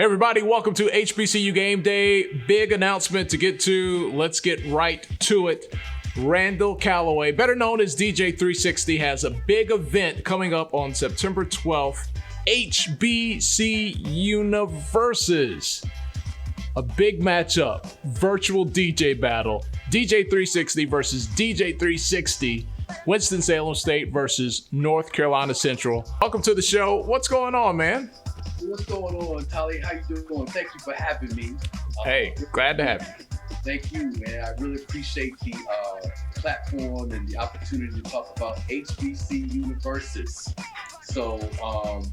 Hey everybody, welcome to HBCU Game Day. Big announcement to get to. Let's get right to it. Randall Calloway, better known as DJ 360, has a big event coming up on September 12th. HBCU versus a big matchup, virtual DJ battle. DJ 360 versus DJ 360. Winston-Salem State versus North Carolina Central. Welcome to the show. What's going on, man? What's going on, Tali? How you doing? Thank you for having me. Hey, glad to have you. Thank you, man. I really appreciate the platform and the opportunity to talk about HBCU versus. So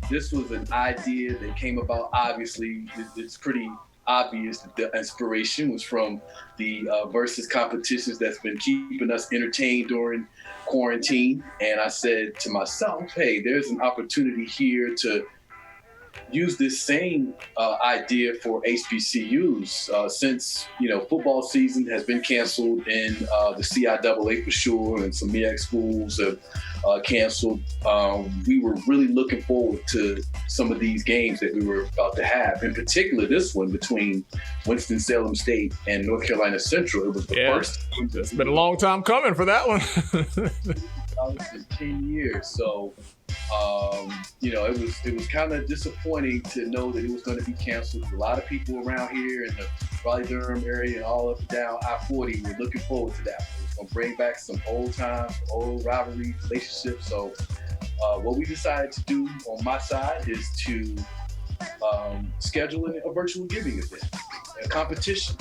this was an idea that came about. Obviously, it's pretty obvious that the inspiration was from the versus competitions that's been keeping us entertained during quarantine. And I said to myself, hey, there's an opportunity here to use this same idea for HBCUs since, football season has been canceled in the CIAA for sure, and some MEAC schools have canceled. We were really looking forward to some of these games that we were about to have. In particular, this one between Winston-Salem State and North Carolina Central. It was the first. It's been a long time coming for that one. It's been 10 years, so it was kind of disappointing to know that it was going to be canceled. A lot of people around here in the Raleigh-Durham area and all up and down I-40 were looking forward to that. It was going to bring back some old times, old rivalry relationships. So what we decided to do on my side is to schedule a virtual giving event, a competition,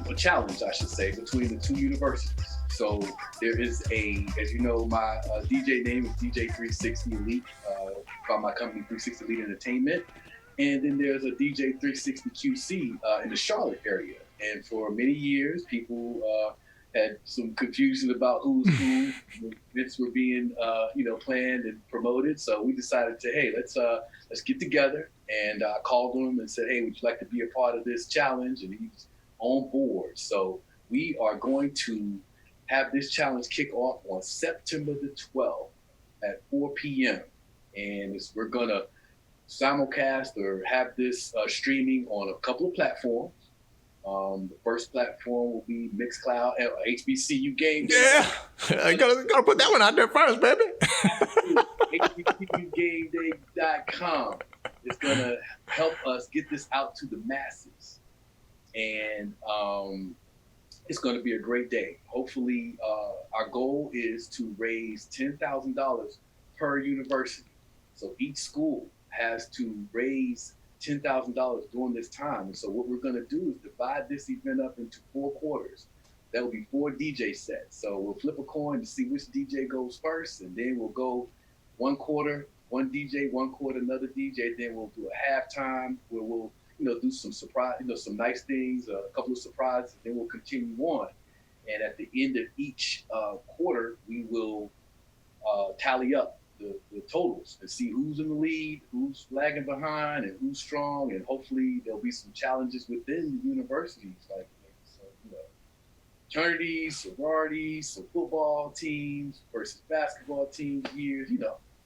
a challenge, I should say, between the two universities. So there is as you know, my DJ name is DJ 360 Elite by my company 360 Elite Entertainment. And then there's a DJ 360 QC in the Charlotte area. And for many years, people had some confusion about who's who. Events were being, planned and promoted. So we decided to, hey, let's get together. And I called him and said, hey, would you like to be a part of this challenge? And he's on board. So we are going to have this challenge kick off on September the 12th at 4 p.m. And we're going to simulcast or have this streaming on a couple of platforms. The first platform will be Mixcloud, HBCU Game Day. Yeah, I gotta put that one out there first, baby. HBCUGameDay.com is going to help us get this out to the masses. And it's going to be a great day. Hopefully, our goal is to raise $10,000 per university. So each school has to raise $10,000 during this time. And so what we're going to do is divide this event up into 4 quarters. That will be 4 DJ sets. So we'll flip a coin to see which DJ goes first, and then we'll go 1 quarter, one DJ, 1 quarter, another DJ. Then we'll do a halftime where we'll do some surprise, some nice things, a couple of surprises, and then we'll continue on. And at the end of each quarter, we will tally up the totals and see who's in the lead, who's lagging behind, and who's strong. And hopefully there'll be some challenges within the universities, like fraternities, sororities, some football teams versus basketball teams years,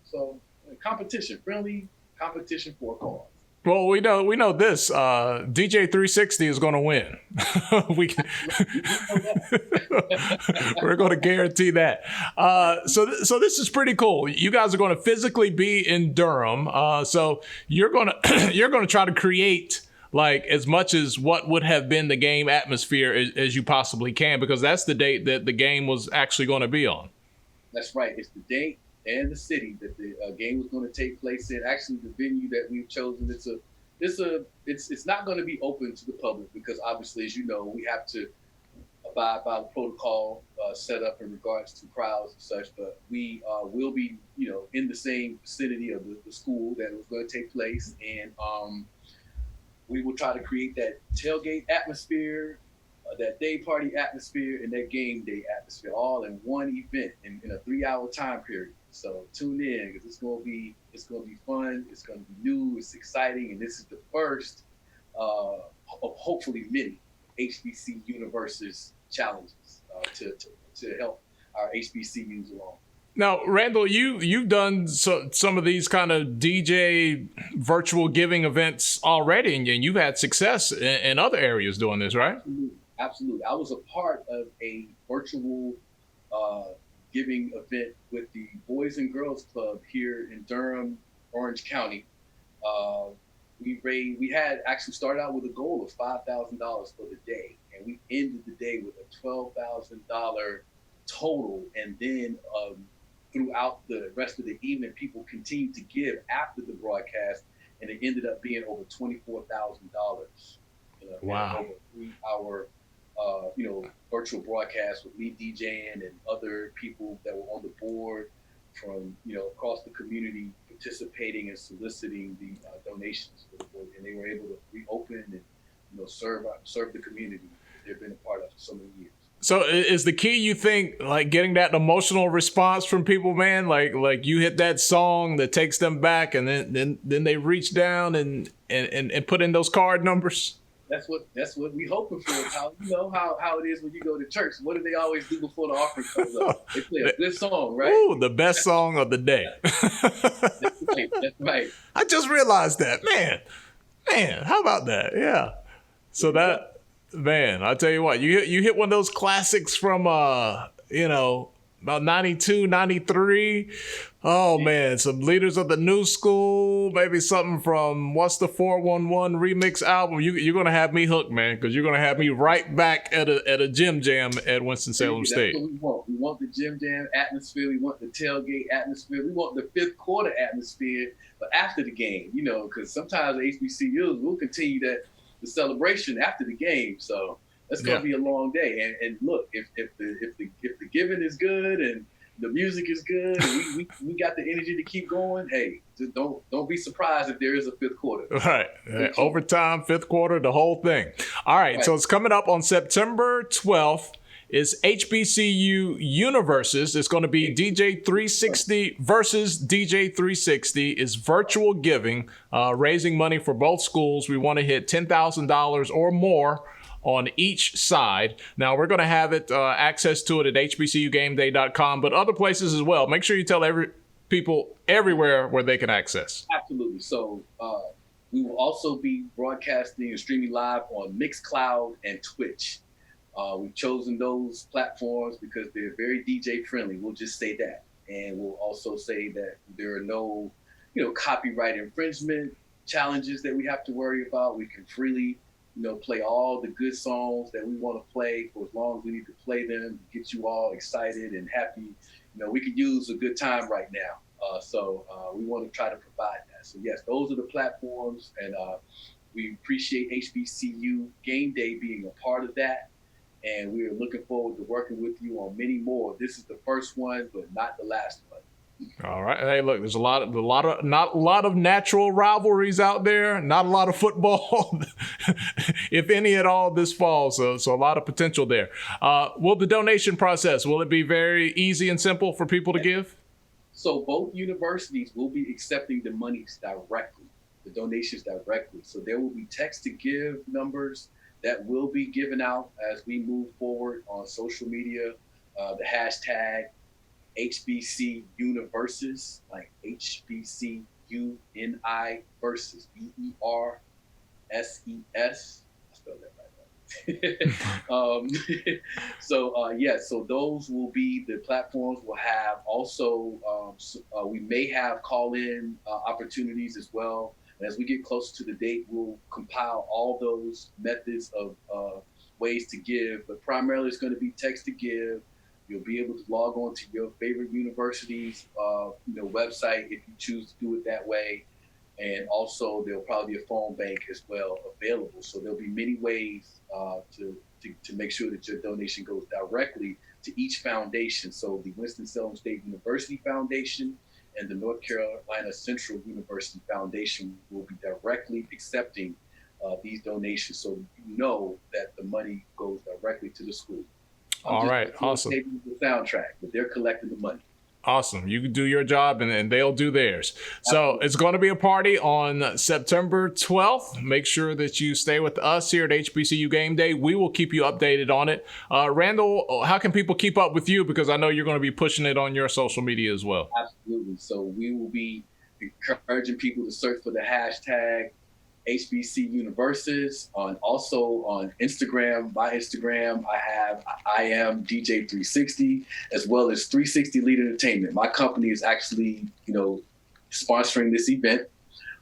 So competition, friendly competition for a cause. Well, we know this. DJ 360 is going to win. We're going to guarantee that. So this is pretty cool. You guys are going to physically be in Durham. So you're going to try to create like as much as what would have been the game atmosphere as you possibly can, because that's the date that the game was actually going to be on. That's right. It's the date and the city that the game was going to take place in. Actually, the venue that we've chosen, it's not going to be open to the public because obviously, as you know, we have to abide by the protocol set up in regards to crowds and such. But we will be, in the same vicinity of the school that it was going to take place, and we will try to create that tailgate atmosphere, that day party atmosphere, and that game day atmosphere, all in one event in a 3-hour time period. So tune in because it's gonna be fun. It's gonna be new. It's exciting, and this is the first of hopefully many HBCU versus challenges to help our HBCUs along. Now, Randall, you've done some of these kind of DJ virtual giving events already, and you've had success in other areas doing this, right? Absolutely. Absolutely. I was a part of a virtual uh, giving event with the Boys and Girls Club here in Durham, Orange County. Uh, we had actually started out with a goal of $5,000 for the day, and we ended the day with a $12,000 total. And then throughout the rest of the evening, people continued to give after the broadcast, and it ended up being over $24,000. Wow. Over 3 hour, virtual broadcast with me DJing and other people that were on the board from across the community participating and soliciting the donations for the board, and they were able to reopen and serve the community that they've been a part of for so many years. So is the key, you think, like getting that emotional response from people, man? Like you hit that song that takes them back, and then they reach down and put in those card numbers? That's what we hoping for. How how it is when you go to church. What do they always do before the offering comes up? They play a good song, right? Ooh, the best song of the day. That's right. I just realized that, man. How about that? Yeah. So that. Man, I tell you what, you hit one of those classics from, about 92, 93. Oh, man, some leaders of the new school, maybe something from What's the 411 remix album. You're going to have me hooked, man, because you're going to have me right back at a gym jam at Winston-Salem State. That's what we want. We want the gym jam atmosphere. We want the tailgate atmosphere. We want the fifth quarter atmosphere, but after the game, because sometimes the HBCUs will continue the celebration after the game. So it's going to be a long day. And look, if the giving is good and the music is good and we got the energy to keep going, hey, just don't be surprised if there is a fifth quarter. Right. Overtime, fifth quarter, the whole thing. All right. So it's coming up on September 12th. Is HBCU Universes. It's going to be DJ 360 versus DJ 360. Is virtual giving, raising money for both schools. We want to hit $10,000 or more on each side. Now, we're going to have it access to it at hbcugameday.com, but other places as well. Make sure you tell people everywhere where they can access. Absolutely. So we will also be broadcasting and streaming live on Mixcloud and Twitch. We've chosen those platforms because they're very DJ friendly. We'll just say that. And we'll also say that there are no, copyright infringement challenges that we have to worry about. We can freely, play all the good songs that we want to play for as long as we need to play them, get you all excited and happy. We could use a good time right now. So we want to try to provide that. So yes, those are the platforms, and we appreciate HBCU Game Day being a part of that. And we are looking forward to working with you on many more. This is the first one, but not the last one. All right. Hey, look, there's not a lot of natural rivalries out there. Not a lot of football, if any at all, this fall. So a lot of potential there. Will the donation process, will it be very easy and simple for people to give? So both universities will be accepting the monies directly, the donations directly. So there will be text to give numbers that will be given out as we move forward on social media. The hashtag HBC Universes, like HBCUNI versus VERSES. I spelled that right. So those will be the platforms. We'll have also, we may have call-in opportunities as well. And as we get closer to the date, we'll compile all those methods of ways to give, but primarily it's going to be text to give. You'll be able to log on to your favorite university's website if you choose to do it that way. And also there'll probably be a phone bank as well available. So there'll be many ways to make sure that your donation goes directly to each foundation. So the Winston-Salem State University Foundation and the North Carolina Central University Foundation will be directly accepting these donations, so you know that the money goes directly to the school. All right, awesome. The soundtrack, but they're collecting the money. Awesome. You can do your job and they'll do theirs. So it's going to be a party on September 12th. Make sure that you stay with us here at HBCU Game Day. We will keep you updated on it. Randall, how can people keep up with you? Because I know you're going to be pushing it on your social media as well. Absolutely. So we will be encouraging people to search for the hashtag HBC Universes. Also on Instagram, my Instagram, I am DJ 360, as well as 360 Lead Entertainment. My company is actually, sponsoring this event.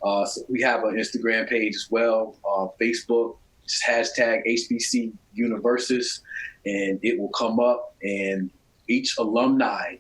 So we have an Instagram page as well, Facebook, just hashtag HBC Universes, and it will come up, and each alumni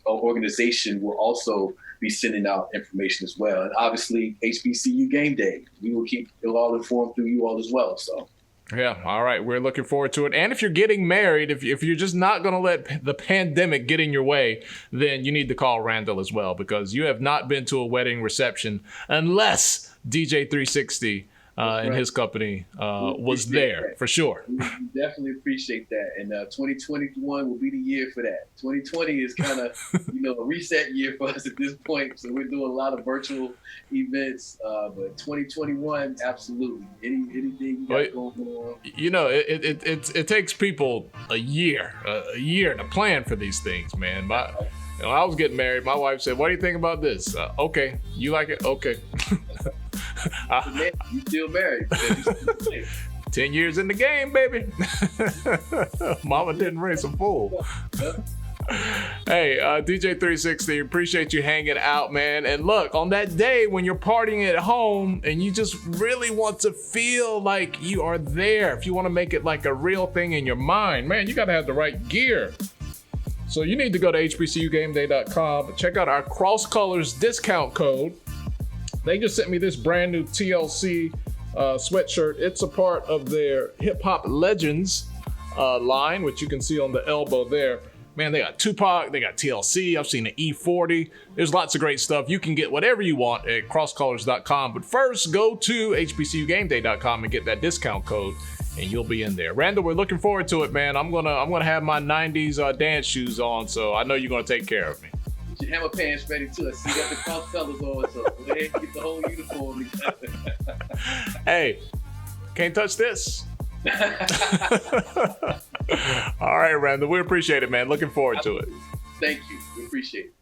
organization will also be sending out information as well. And obviously HBCU Game Day, we will keep it all informed through you all as well. So yeah, all right, we're looking forward to it. And if you're getting married, if you're just not going to let the pandemic get in your way, then you need to call Randall as well, because you have not been to a wedding reception unless DJ 360 and his company was there for sure. We definitely appreciate that. And 2021 will be the year for that. 2020 is kind of, a reset year for us at this point. So we're doing a lot of virtual events. But 2021, absolutely. Anything you got going on. It takes people a year to plan for these things, man. I was getting married. My wife said, "What do you think about this?" Okay. You like it? Okay. You still married. 10 years in the game, baby. Mama didn't raise a fool. Hey, DJ 360, appreciate you hanging out, man. And look, on that day when you're partying at home and you just really want to feel like you are there, if you want to make it like a real thing in your mind, man, you got to have the right gear. So you need to go to hbcugameday.com, check out our Cross Colors discount code. They just sent me this brand new TLC sweatshirt. It's a part of their Hip Hop Legends line, which you can see on the elbow there. Man, they got Tupac, they got TLC, I've seen the E40. There's lots of great stuff. You can get whatever you want at crosscolors.com. But first, go to hbcugameday.com and get that discount code, and you'll be in there. Randall, we're looking forward to it, man. I'm gonna have my 90s dance shoes on, so I know you're gonna take care of me. Get your hammer pants ready too. I see you got the cross colors on, so go ahead and get the whole uniform together. Hey, can't touch this. All right, Randall, we appreciate it, man. Looking forward to it. Thank you. We appreciate it.